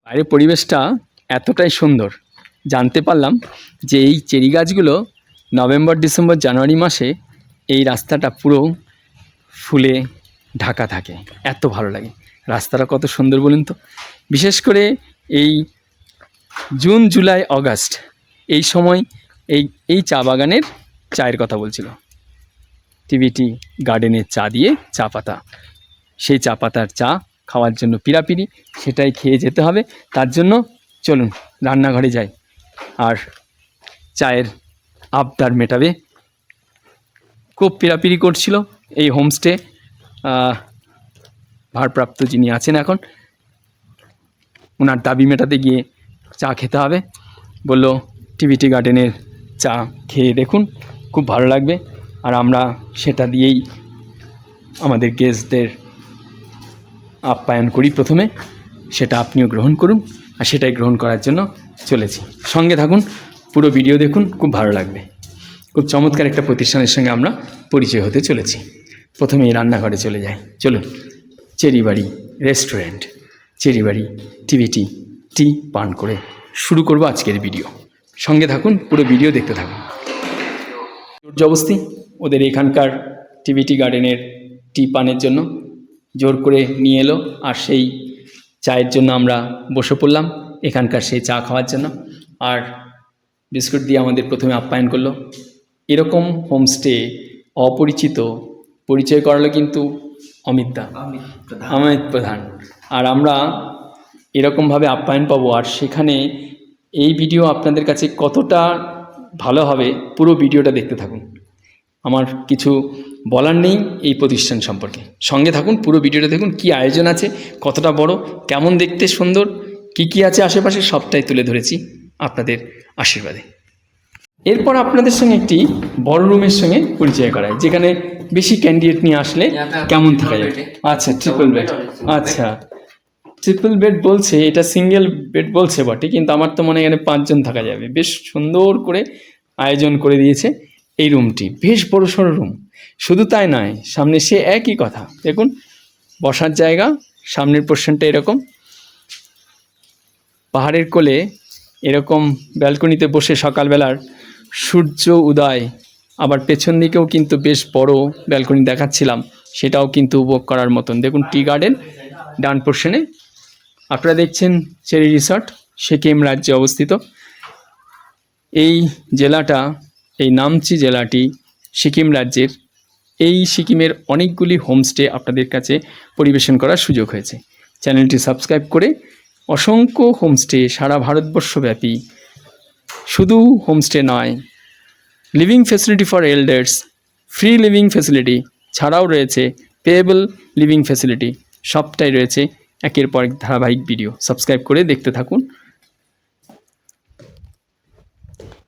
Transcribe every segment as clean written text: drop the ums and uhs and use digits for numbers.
বাইরের পরিবেশটা এতটাই সুন্দর, জানতে পারলাম যে এই চেরি গাছগুলো নভেম্বর, ডিসেম্বর, জানুয়ারি মাসে এই রাস্তাটা পুরো ফুলে ঢাকা থাকে। এত ভালো লাগে রাস্তাটা, কত সুন্দর বলুন তো। বিশেষ করে এই জুন, জুলাই, অগাস্ট এই সময় এই চা বাগানের চায়ের কথা বলছিল। টিভিটি গার্ডেনের চা দিয়ে চা পাতা, সেই চা পাতার চা খাওয়ার জন্য পিরাপিরি, সেটাই খেয়ে যেতে হবে। তার জন্য চলুন রান্নাঘরে যাই আর চায়ের আবদার মেটাবে। খুব পিরাপিরি করছিল এই হোমস্টে ভারপ্রাপ্ত যিনি আছেন এখন, ওনার দাবি মেটাতে গিয়ে চা খেতে হবে। বলল টিভিটি গার্ডেনের চা খেয়ে দেখুন, খুব ভালো লাগবে। আর আমরা সেটা দিয়েই আমাদের গেস্টদের আপ্যায়ন করি প্রথমে, সেটা আপনিও গ্রহণ করুন। আর সেটাই গ্রহণ করার জন্য চলেছি। সঙ্গে থাকুন, পুরো ভিডিও দেখুন, খুব ভালো লাগবে। খুব চমৎকার একটা প্রতিষ্ঠানের সঙ্গে আমরা পরিচয় হতে চলেছি। প্রথমে এই রান্নাঘরে চলে যাই, চলুন। চেরিবাড়ি রেস্টুরেন্ট, চেরিবাড়ি টিভিটি টি পান করে শুরু করব আজকের ভিডিও। সঙ্গে থাকুন, পুরো ভিডিও দেখতে থাকুন। জবরদস্তি ওদের এখানকার টিভিটি গার্ডেনের টি পানের জন্য জোর করে নিয়ে এলো, আর সেই চায়ের জন্য আমরা বসে পড়লাম এখানকার সেই চা খাওয়ার জন্য। আর বিস্কুট দিয়ে আমাদের প্রথমে আপ্যায়ন করলো। এরকম হোমস্টে অপরিচিত পরিচয় করালো কিন্তু অমিত প্রধান। আর আমরা এরকমভাবে আপ্যায়ন পাবো, আর সেখানে এই ভিডিও আপনাদের কাছে কতটা ভালো হবে পুরো ভিডিওটা দেখতে থাকুন। আমার কিছু বলার নেই এই প্রতিষ্ঠান সম্পর্কে। সঙ্গে থাকুন, পুরো ভিডিওটা দেখুন। কি আয়োজন আছে, কতটা বড়, কেমন দেখতে সুন্দর, কি আছে আশেপাশে, সবটাই তুলে ধরেছি আপনাদের আশীর্বাদে। এরপর আপনাদের সঙ্গে একটি বড় রুমের সঙ্গে পরিচয় করায়, যেখানে বেশি ক্যান্ডিডেট নিয়ে আসলে কেমন থাকা যায়। আচ্ছা, ট্রিপল বেড। আচ্ছা, ট্রিপল বেড বলছে, এটা সিঙ্গেল বেড বলছে বটে, কিন্তু আমার তো মনে হয় এখানে 5 জন থাকা যাবে। বেশ সুন্দর করে আয়োজন করে দিয়েছে এই রুমটি, বেশ বড় সড়ো রুম। শুধু তাই নয়, সামনে সে একই কথা, দেখুন বসার জায়গা, সামনের পোর্শনটা এরকম পাহাড়ের কোলে এরকম ব্যালকনিতে বসে সকালবেলার সূর্য উদয়, আবার পেছন দিকেও কিন্তু বেশ বড় ব্যালকনি দেখাচ্ছিলাম, সেটাও কিন্তু উপভোগ করার মতন। দেখুন টি গার্ডেন ডান পোর্শনে। আপনারা দেখছেন চেরি রিসর্ট, সিকিম রাজ্যে অবস্থিত। এই জেলাটা, এই নামচি জেলাটি সিকিম রাজ্যের। এই সিকিমের অনেকগুলি হোমস্টে আপনাদের কাছে পরিবেশন করার সুযোগ হয়েছে। চ্যানেলটি সাবস্ক্রাইব করে অসংখ্য হোমস্টে সারা ভারতবর্ষব্যাপী, শুধু হোমস্টে নয়, living facility for elders, free living facility ছাড়াও রয়েছে পেয়েবল লিভিং ফ্যাসিলিটি, সবটাই রয়েছে। একের পর এক ধারাবাহিক ভিডিও সাবস্ক্রাইব করে দেখতে থাকুন।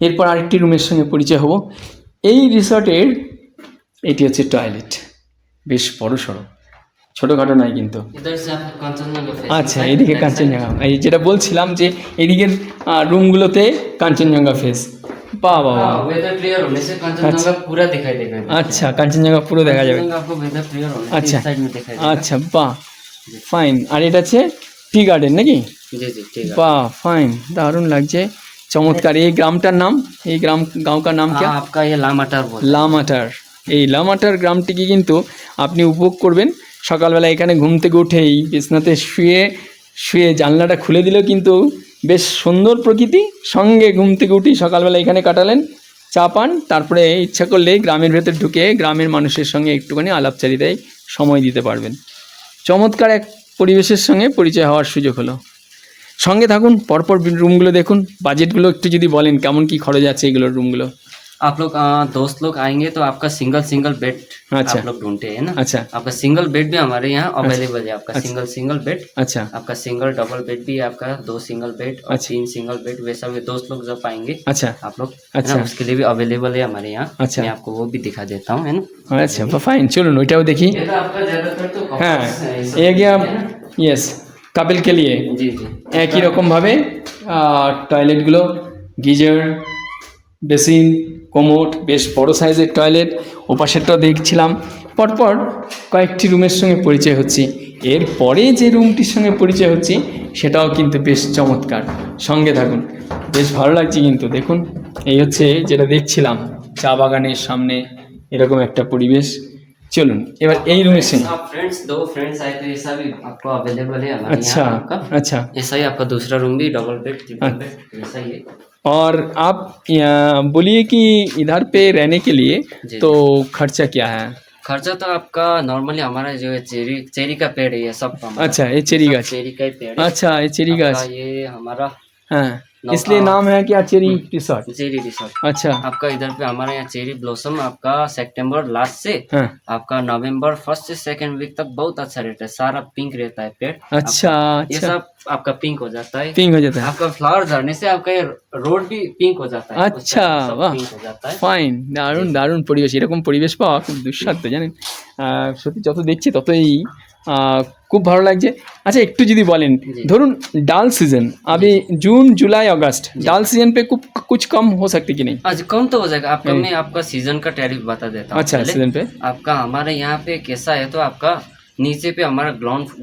এরপর আরেকটি রুমের সঙ্গে পরিচয় হব। এই রিসর্টের এটি হচ্ছে টয়লেট, বেশ বড় সড়ো, ছোটোখাটো নয় কিন্তু। আচ্ছা, এদিকে কাঞ্চনজঙ্ঘা, এই যেটা বলছিলাম যে এদিকের রুমগুলোতে কাঞ্চনজঙ্ঘা ফেস। বাহ বাহ, আচ্ছা কাঞ্চনজঙ্ঘা পুরো দেখা যাবে। আচ্ছা আচ্ছা, বাহ ফাইন। আর এটা হচ্ছে টি গার্ডেন নাকি? বাহ ফাইন, দারুণ লাগছে, চমৎকার। এই গ্রামটার নাম, এই গাঁওকার নাম কি? লামাটার। এই লামাটার গ্রামটিকে কিন্তু আপনি উপভোগ করবেন সকালবেলা। এখানে ঘুম থেকে উঠেই বিছনাতে শুয়ে জানলাটা খুলে দিলেও কিন্তু বেশ সুন্দর প্রকৃতি, সঙ্গে ঘুম থেকে উঠি সকালবেলা এখানে কাটালেন, চা পান, তারপরে ইচ্ছা করলে গ্রামের ভেতর ঢুকে গ্রামের মানুষের সঙ্গে একটুখানি আলাপচারিতায় সময় দিতে পারবেন। চমৎকার এক পরিবেশের সঙ্গে পরিচয় হওয়ার সুযোগ হলো। সঙ্গে থাকুন, পরপর রুমগুলো দেখুন। বাজেটগুলো একটু যদি বলেন, কেমন কি খরচ আছে এগুলোর রুমগুলো? आप लोग 10 लोग आएंगे तो आपका सिंगल बेड अच्छा आप लोग ढूंढते हैं ना। अच्छा, आपका सिंगल बेड भी हमारे यहाँ अवेलेबल है। आपका सिंगल बेड, अच्छा, आपका सिंगल डबल बेड भी है, आपका 2 सिंगल बेड और 3 सिंगल बेड, वैसा भी 2 लोग जब आएंगे अच्छा आप लोग, अच्छा, उसके लिए भी अवेलेबल है हमारे यहाँ। अच्छा, मैं आपको वो भी दिखा देता हूँ, है ना। अच्छा फाइन, चलুন ওইটাও দেখি। ये तो आपका ज्यादातर तो হ্যাঁ, couples ये गया यस কাপল के लिए। जी जी, একই রকমভাবে টয়লেটগুলো, গিজার, বেসিন, কোমোড, বেশ বড় সাইজের টয়লেট। ওপাশেরটাও দেখছিলাম। পরপর কয়েকটি রুমের সঙ্গে পরিচয় হচ্ছি। এরপরে যে রুমটির সঙ্গে পরিচয় হচ্ছে সেটাও কিন্তু বেশ চমৎকার, সঙ্গে থাকুন, বেশ ভালো লাগছে কিন্তু। দেখুন এই হচ্ছে যেটা দেখছিলাম, চা বাগানের সামনে এরকম একটা পরিবেশ। চলুন এবার এই রুমের সঙ্গে। फ्रेंड्स दो फ्रेंड्स आए तो ऐसा भी आपको अवेलेबल है हमारे अच्छा यहाँ आपका। अच्छा। ऐसा ही आपका दूसरा रूम भी डबल बेड ट्रिपल बेड ऐसा ही है। और आप बोलिए कि इधर पे रहने के लिए जी, तो खर्चा क्या है? खर्चा तो आपका नॉर्मली हमारा जो है चेरी चेरी का पेड़ है ये सब का हमारा। अच्छा ये चेरी सब गाछ। चेरी का ही पेड़ है। अच्छा ये चेरी आपका गाछ। ये हमारा हाँ नौ- इसलिए नाम है क्या चेरी रिसोर्ट? Cherry resort. अच्छा आपका इधर पे हमारे यहाँ चेरी ब्लॉसम आपका सितंबर लास्ट से हाँ आपका नवंबर फर्स्ट से सेकंड वीक तक बहुत अच्छा रहता है, सारा पिंक रहता है पेड़। अच्छा ये अच्छा। सब आपका पिंक हो जाता है। पिंक हो जाता है। आपका फ्लावर झड़ने से आपका ये रोड भी पिंक हो जाता है। अच्छा सब वाह पिंक हो जाता है। ফাইন, দারুণ দারুণ পরিবেশ। এরকম পরিবেশ পাওয়া খুব দুঃসাধ্য জানেন। সত্যি যত দেখছি ততই খুব ভালো লাগছে। আচ্ছা একটু যদি বলেন, জি। ধরুন ডাল सीजन अभी जून जुलाई अगस्त डाल सीजन पे कुछ कम हो सकती कि नहीं? आज कम तो हो जाएगा आपका। नहीं। मैं आपका सीजन का टैरिफ बता देता हूँ अच्छा पहले। सीजन पे आपका हमारे यहाँ पे कैसा है तो आपका नीचे पे हमारा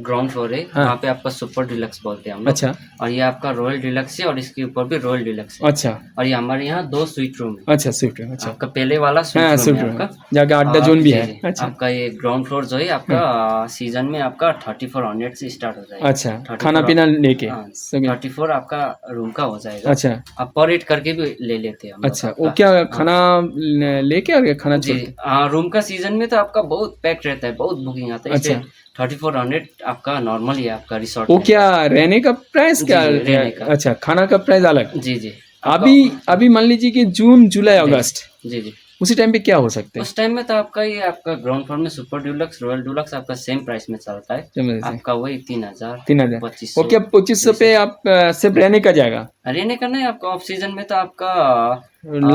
ग्राउंड फ्लोर है। हाँ। वहाँ पे आपका सुपर डिलक्स बोलते हैं हम लोग। अच्छा और ये आपका रॉयल डिलक्स है और इसके ऊपर भी रॉयल डिलक्स है। अच्छा और ये हमारे यहाँ 2 स्वीट रूम है। अच्छा स्विफ्ट अच्छा आपका पहले वाला हाँ स्वीट रूम स्विफ्ट है आपका। जगह अड्डा और जोन भी जी, है। जी। अच्छा आपका ये ग्राउंड फ्लोर जो है आपका सीजन में आपका 3400 से स्टार्ट हो जाएगा। अच्छा 34 खाना पीना लेके हाँ, सगे। 34 आपका रूम का हो जाएगा। अच्छा आप पर रेट करके भी ले लेते हैं हम लोग अच्छा आपका। वो क्या खाना लेके आ गया खाना जी छोड़ के? हाँ, रूम का सीजन में तो आपका बहुत पैक्ड रहता है, बहुत बुकिंग आता है। अच्छा। 3400 आपका नॉर्मल ही है आपका रिसोर्ट वो में। क्या रहने का प्राइस जी, क्या? जी, रहने का। अच्छा खाना का प्राइस अलग। जी जी अभी अभी मान लीजिए कि जून जुलाई अगस्त जी जी उसी टाइम पे क्या हो सकते हैं? उस टाइम में तो आपका ये आपका ग्राउंड फ्लोर में सुपर डिलक्स रॉयल डिलक्स आपका सेम प्राइस में चलता है। समझ से आपका वही 3000 3000 वो 2500 क्या 2500 पे आप सिर्फ रहने का जाएगा? रहने का नहीं। आपका ऑफ सीजन में तो आपका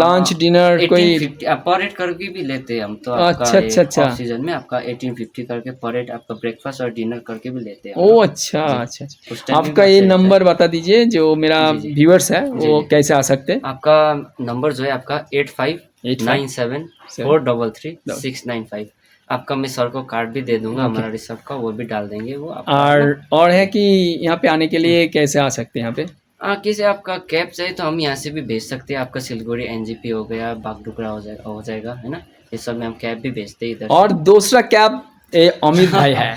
लंच डिनर कोई? 1850 पर रेट करके भी लेते हैं हम तो। अच्छा, अच्छा, अच्छा। ऑफ सीजन में आपका 1850 करके पर रेट आपका ब्रेकफास्ट और डिनर करके भी लेते हैं हम ओ लोग। अच्छा जी। अच्छा अच्छा। उस टाइम में आपका भी ये अच्छा रहता नंबर बता दीजिए जो मेरा जी, जी। व्यूअर्स है जी, वो जी। कैसे आ सकते हैं? आपका नंबर जो है आपका 8597436695। आपका मैं सर को कार्ड भी दे दूंगा हमारा रिसोर्ट का, वो भी डाल देंगे वो आपका। और है कि यहाँ पे आने के लिए कैसे आ सकते हैं यहाँ पे? किसी आपका कैब चाहिए तो हम यहाँ से भी भेज सकते हैं। आपका सिलगुड़ी एनजीपी हो गया, बागडोगरा हो जाएगा है ना, ये सब में हम कैब भी भेजते हैं इधर से। और दूसरा कैब अमित भाई है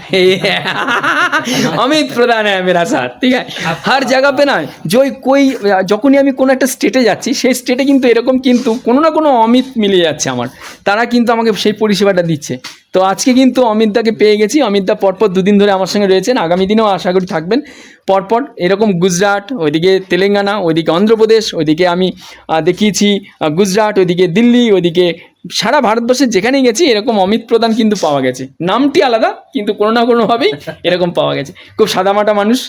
অমিত প্রধান है मेरा साथ ঠিক আছে। हर जगह पे ना जो कोई যখনই আমি কোনো একটা স্টেটে যাচ্ছি সেই স্টেটে কিন্তু এরকম কিন্তু কোনো না কোনো অমিত মিলে যাচ্ছে আমার, তারা কিন্তু আমাকে সেই পরিষেবাটা দিচ্ছে। তো আজকে কিন্তু অমিতদাকে পেয়ে গেছি। অমিতদা পরপর দুদিন ধরে আমার সঙ্গে রয়েছেন, আগামী দিনেও আশা করি থাকবেন পরপর। এরকম গুজরাট, ওইদিকে তেলেঙ্গানা, ওইদিকে অন্ধ্রপ্রদেশ, ওইদিকে আমি দেখিয়েছি গুজরাট, ওইদিকে দিল্লি, ওইদিকে সারা ভারতবর্ষের যেখানেই গেছি এরকম অমিত প্রধান কিন্তু পাওয়া গেছে। নামটি আলাদা কিন্তু কোনো না কোনোভাবেই এরকম পাওয়া গেছে। খুব সাদামাটা মানুষ,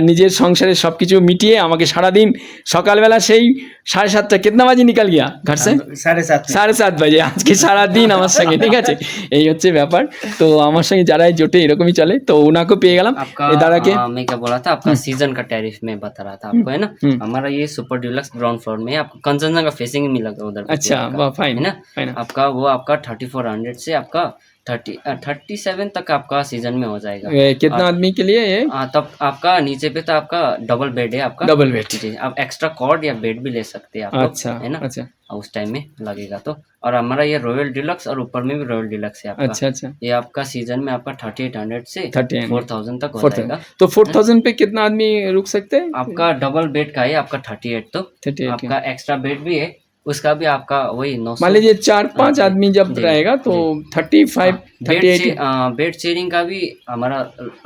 নিজের সংসারের সব কিছু মিটিয়ে আমাকে সারাদিন সকালবেলা সেই 7:30 कितना बजे निकल गया घर से? 7:30 बजे আজকে সারাদিন আমার সঙ্গে, ঠিক আছে। এই হচ্ছে ব্যাপার। তো আমার সঙ্গে যারাই জোটে এরকমই চলে। তো ওনাকে পেয়ে গেলাম आपका এই দাদাকে। मैं क्या बोला था आपका सीजन का टैरिफ में बता रहा था आपको है ना। हमारा ये सुपर डिलक्स ग्राउंड फ्लोर में है, आपको कंचनजंगा फेसिंग में लगा उधर पे अच्छा आपका, वाह फाइन है ना। फाइन। आपका वो आपका 3400 से आपका 37 तक आपका सीजन में हो जाएगा। कितना आदमी के लिए ये? तब आपका नीचे पे तो आपका डबल बेड है आपका। Double bed. जी आप एक्स्ट्रा कॉर्ड या बेड भी ले सकते हैं आप लोग, अच्छा है ना। अच्छा उस टाइम में लगेगा तो। और हमारा ये रॉयल डिलक्स और ऊपर में भी रॉयल डिलक्स है आपका। अच्छा अच्छा ये आपका सीजन में आपका 3800 से 3800 4000 तक हो 4000 जाएगा। तो 4000 पे कितना आदमी रुक सकते हैं? आपका डबल बेड का है आपका 38 तो 38 आपका एक्स्ट्रा बेड भी है, उसका भी आपका वही 900। मान लीजिए 4-5 जी, आदमी जब जी, रहेगा तो 35 38 बेड शेयरिंग का भी हमारा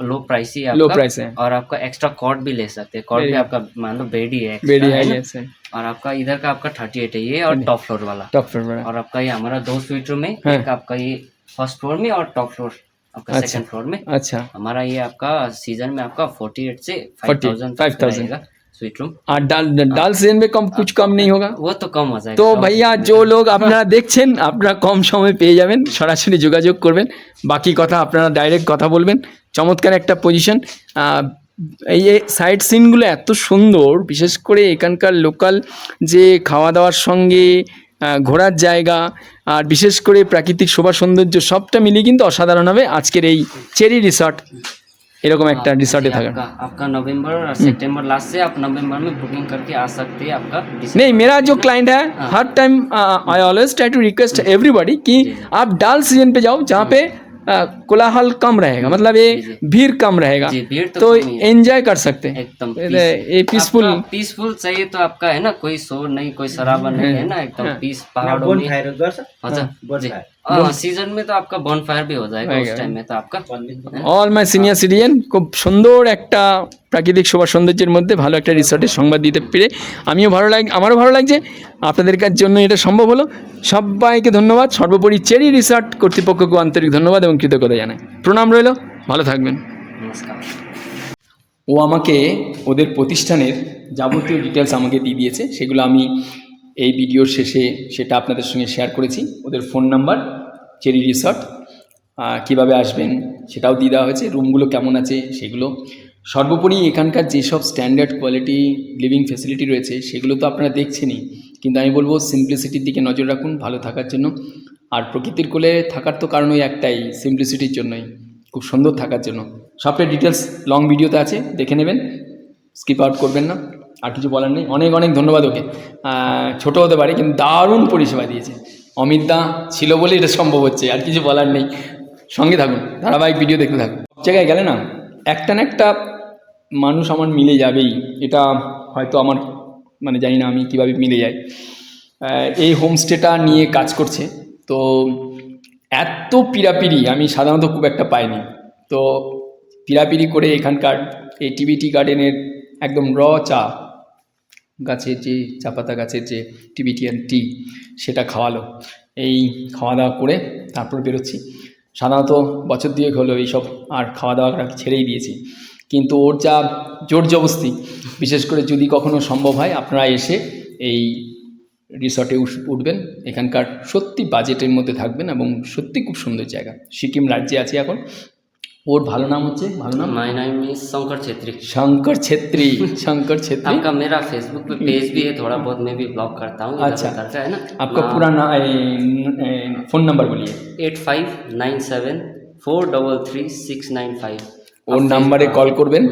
लो प्राइस ही है लो आपका। प्राइस है। और आपका एक्स्ट्रा कॉट भी ले सकते हैं। कॉट भी आपका मान लो बेड ही है extra, बेडी है है ना? यस है और आपका इधर का आपका 38 है ये, और टॉप फ्लोर वाला। टॉप फ्लोर बड़ा। और आपका ये हमारा 2 स्वीट रूम है, हाँ। एक आपका ये फर्स्ट फ्लोर में और टॉप फ्लोर आपका अच्छा। सेकंड फ्लोर में। अच्छा हमारा ये आपका सीजन में आपका 48 से 50,000 5000 स्वीट रूम। আর ডাল সিজন में कुछ कम नहीं होगा? वो तो कम हो जाएगा। তো ভাইয়া जो लोग আপনারা দেখছেন আপনারা কম সময়ে পেয়ে যাবেন, সরাসরি যোগাযোগ করবেন। বাকি কথা আপনারা ডাইরেক্ট কথা বলবেন। চমৎকার একটা পজিশন। এই সাইড সিনগুলো এত সুন্দর, বিশেষ করে এখানকার লোকাল যে খাওয়া দাওয়ার সঙ্গে ঘোরার জায়গা আর বিশেষ করে প্রাকৃতিক শোভা সৌন্দর্য সবটা মিলিয়ে কিন্তু অসাধারণ হবে আজকের এই চেরি রিসর্ট। এরকম একটা রিসর্টে जी, থাকার। आपका नवंबर और सितंबर लास्ट से आप नवंबर में बुकिंग करके आ सकते हैं आपका नहीं, मेरा जो दिसंबर- क्लाइंट है हाँ। हर time I always try to request everybody कि जी। आप डल सीजन पे जाओ जहाँ पे कोलाहल कम रहेगा, मतलब ये जी। भीड़ कम रहेगा, जी, भीड़ तो तो कम ही है। एंजॉय कर सकते हैं एकदम ये पीसफुल। पीसफुल चाहिए तो आपका है ना, कोई शोर नहीं, कोई शराबा नहीं है ना, एकदम हाँ। पीस पहाड़ों में। अच्छा जी, सीजन में तो आपका बॉनफायर भी हो जाएगा उस टाइम में, तो आपका অল মাই সিনিয়র সিটিজেন, খুব সুন্দর একটা প্রাকৃতিক শোভা সৌন্দর্যের মধ্যে ভালো একটা রিসর্টের সংবাদ দিতে পেরে আমারও ভালো লাগছে, আপনাদের জন্য এটা সম্ভব হলো। সবাইকে ধন্যবাদ, সর্বোপরি চেরি রিসর্ট কর্তৃপক্ষকে আন্তরিক ধন্যবাদ এবং কৃতজ্ঞতা জানাই। প্রণাম রইল, ভালো থাকবেন। नमस्कार। ও আমাকে ওদের প্রতিষ্ঠানের যাবতীয় ডিটেলস আমাকে দিয়ে দিয়েছে, সেগুলো আমি এই ভিডিওর শেষে সেটা আপনাদের সঙ্গে শেয়ার করেছি। ওদের ফোন নাম্বার, চেরি রিসর্ট, কীভাবে আসবেন সেটাও দিয়ে দেওয়া হয়েছে, রুমগুলো কেমন আছে সেগুলো। সর্বোপরি এখানকার যেসব স্ট্যান্ডার্ড কোয়ালিটি লিভিং ফেসিলিটি রয়েছে সেগুলো তো আপনারা দেখছেনই, কিন্তু আমি বলবো সিম্পলিসিটির দিকে নজর রাখুন ভালো থাকার জন্য। আর প্রকৃতির কোলে থাকার তো কারণ ওই একটাই, সিম্পলিসিটির জন্যই, খুব সুন্দর থাকার জন্য। সবটা ডিটেলস লং ভিডিওতে আছে, দেখে নেবেন, স্কিপ আউট করবেন না। আর কিছু বলার নেই, অনেক অনেক ধন্যবাদ ওকে। ছোটো হতে পারে কিন্তু দারুণ পরিষেবা দিয়েছে। অমিত দা ছিল বলে এটা সম্ভব হচ্ছে, আর কিছু বলার নেই। সঙ্গে থাকুন, ধারাবাহিক ভিডিও দেখতে থাকুন। সব জায়গায় গেলে না একটা না একটা মানুষ আমার মিলে যাবেই, এটা হয়তো আমার মানে জানি না আমি কীভাবে মিলে যাই। এই হোমস্টেটা নিয়ে কাজ করছে, তো এত পিড়াপিড়ি আমি সাধারণত খুব একটা পাইনি। তো পিড়াপিড়ি করে এখানকার এই টিবিটি গার্ডেনের একদম চা গাছের যে চা পাতা গাছের যে টিবিটিয়ান টি, সেটা খাওয়ালো। এই খাওয়া দাওয়া করে তারপর বেরোচ্ছি। সাধারণত বছর দুয়েক হলো এইসব আর খাওয়া দাওয়াটা ছেড়েই দিয়েছি, কিন্তু ওর যা জোর জবস্তি, বিশেষ করে যদি কখনো সম্ভব হয় আপনারা এসে এই রিসর্টে উঠবেন। এখানকার সত্যি বাজেটের মধ্যে থাকবেন এবং সত্যি খুব সুন্দর জায়গা। সিকিম রাজ্যে আছি এখন। ওর ভালো নাম হচ্ছে, ভালো নাম my name is Shankar Chhetri. Shankar Chhetri. Shankar Chhetri आपका मेरा फेसबुक पे पेज भी है, थोड़ा बहुत मैं भी ब्लॉग करता हूँ अच्छा। का है ना। आपका पूरा फ़ोन नंबर बोलिए। 8597433695। ওর নাম্বারে কল করবেন,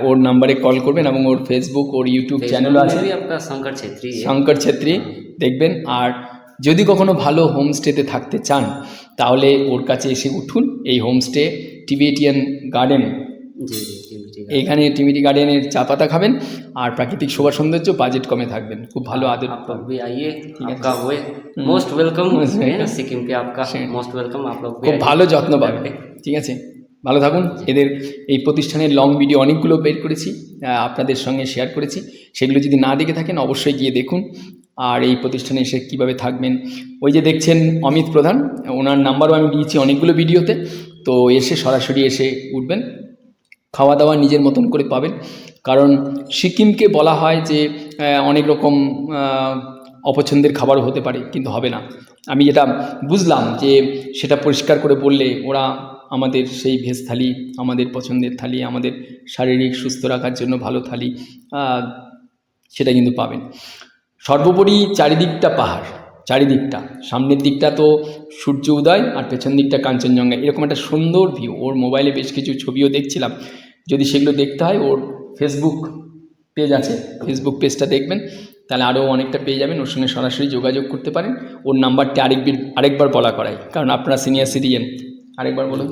ওর নাম্বারে কল করবেন এবং ওর ফেসবুক ওর ইউটিউব চ্যানেলও আছে, आपका शंकर छेत्री है। শঙ্কর ছেত্রী দেখবেন। আর যদি কখনো ভালো হোমস্টেতে থাকতে চান তাহলে ওর কাছে এসে উঠুন। এই হোমস্টে টিবেটিয়ান গার্ডেন, जी जी जी। এইখানে টিবিটি গার্ডেনের চা পাতা খাবেন আর প্রাকৃতিক শোভা সৌন্দর্য, বাজেট কমে থাকবেন, খুব ভালো আদর। आप लोग भी आइए, आपका हुए मोस्ट वेलकम है ना, सिक्किम पे आपका मोस्ट वेलकम। आप लोग भी খুব आइए। ভালো যত্ন পাবেন, ঠিক আছে? ভালো থাকুন। এদের এই প্রতিষ্ঠানের লং ভিডিও অনেকগুলো বের করেছি, আপনাদের সঙ্গে শেয়ার করেছি, সেগুলো যদি না দেখে থাকেন অবশ্যই গিয়ে দেখুন। আর এই প্রতিষ্ঠানে এসে কীভাবে থাকবেন, ওই যে দেখছেন অমিত প্রধান, ওনার নাম্বারও আমি দিয়েছি অনেকগুলো ভিডিওতে। তো এসে সরাসরি এসে উঠবেন, খাওয়া দাওয়া নিজের মতন করে পাবেন। কারণ সিকিমকে বলা হয় যে অনেক রকম অপছন্দের খাবারও হতে পারে, কিন্তু হবে না। আমি যেটা বুঝলাম যে সেটা পরিষ্কার করে বললে ওরা আমাদের সেই ভেজ থালি, আমাদের পছন্দের থালি, আমাদের শারীরিক সুস্থ রাখার জন্য ভালো থালি, সেটা কিন্তু পাবেন। সর্বোপরি চারিদিকটা পাহাড়, চারিদিকটা, সামনের দিকটা তো সূর্য উদয় আর পেছন দিকটা কাঞ্চনজঙ্ঘা, এরকম একটা সুন্দর ভিউ। ওর মোবাইলে বেশ কিছু ছবিও দেখছিলাম, যদি সেগুলো দেখতে হয় ওর ফেসবুক পেজ আছে, ফেসবুক পেজটা দেখবেন, তাহলে আরও অনেকটা পেয়ে যাবেন। ওর সঙ্গে সরাসরি যোগাযোগ করতে পারেন। ওর নাম্বারটা আরেকবার বলা করাই, কারণ আপনারা সিনিয়র সিটিজেন। আরেকবার বলুন।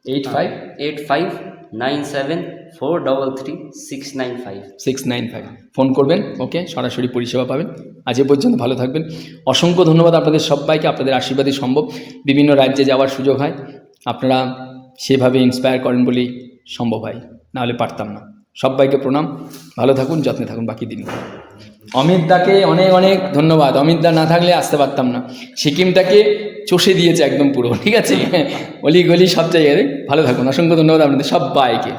8597433695 ফোন করবেন, ওকে, সরাসরি পরিষেবা পাবেন। আজ এ পর্যন্ত ভালো থাকবেন। অসংখ্য ধন্যবাদ আপনাদের সবাইকে, আপনাদের আশীর্বাদই সম্ভব বিভিন্ন রাজ্যে যাওয়ার সুযোগ হয়। আপনারা সেভাবে ইন্সপায়ার করেন বলেই সম্ভব হয়, নাহলে পারতাম না। সবাইকে প্রণাম, ভালো থাকুন, যত্নে থাকুন বাকি দিন। অমিত দাকে অনেক অনেক ধন্যবাদ। অমিত দা না থাকলে আসতে পারতাম না। সিকিমটাকে চষে দিয়েছে একদম পুরো, ঠিক আছে? অলি গলি সব জায়গায়। ভালো থাকুন, অসংখ্য ধন্যবাদ আপনাদের সবাইকে।